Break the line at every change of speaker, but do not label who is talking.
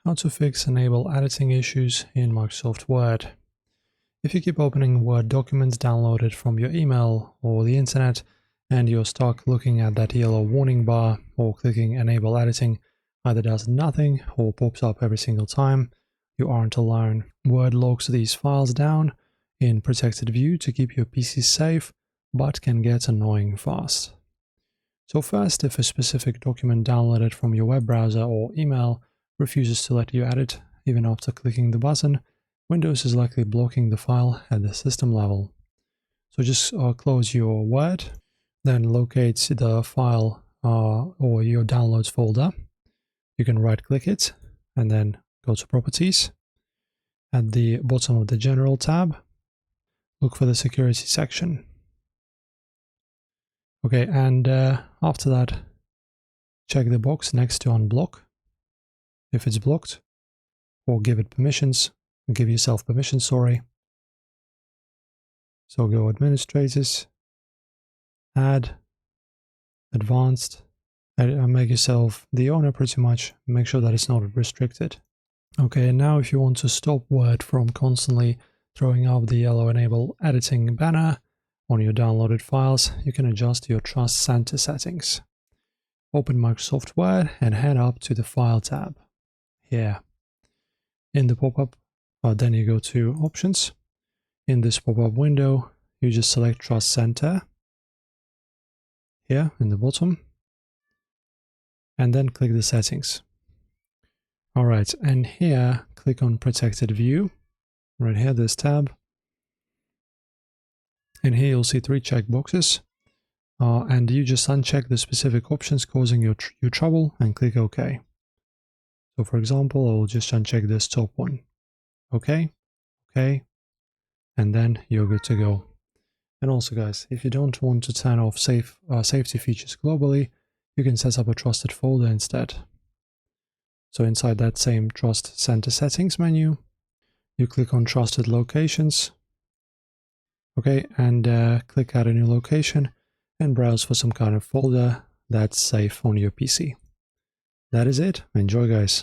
How to fix enable editing issues in Microsoft Word. If you keep opening Word documents downloaded from your email or the internet and you're stuck looking at that yellow warning bar, or clicking enable editing either does nothing or pops up every single time, you aren't alone. Word locks these files down in protected view to keep your PC safe, but can get annoying fast. So first, if a specific document downloaded from your web browser or email refuses to let you edit even after clicking the button, Windows is likely blocking the file at the system level. So just close your Word, then locate the file or your downloads folder. You can right-click it and then go to Properties. At the bottom of the General tab, look for the Security section. Okay, and after that, check the box next to Unblock if it's blocked, or give it permissions. Give yourself permission, sorry. So go Administrators, Add, Advanced, and make yourself the owner pretty much. Make sure that it's not restricted. Okay, and now if you want to stop Word from constantly throwing up the yellow Enable Editing banner on your downloaded files, you can adjust your Trust Center settings. Open Microsoft Word and head up to the File tab. Here. In the pop-up, then you go to Options. In this pop-up window, you just select Trust Center here in the bottom, and then click the settings. Alright, and here click on Protected View, right here, this tab. And here you'll see 3 checkboxes, and you just uncheck the specific options causing you trouble and click OK. So for example, I'll just uncheck this top one. OK, OK, and then you're good to go. And also guys, if you don't want to turn off safety features globally, you can set up a trusted folder instead. So inside that same Trust Center settings menu, you click on Trusted Locations. Okay, and click Add a new location and browse for some kind of folder that's safe on your PC. That is it. Enjoy, guys.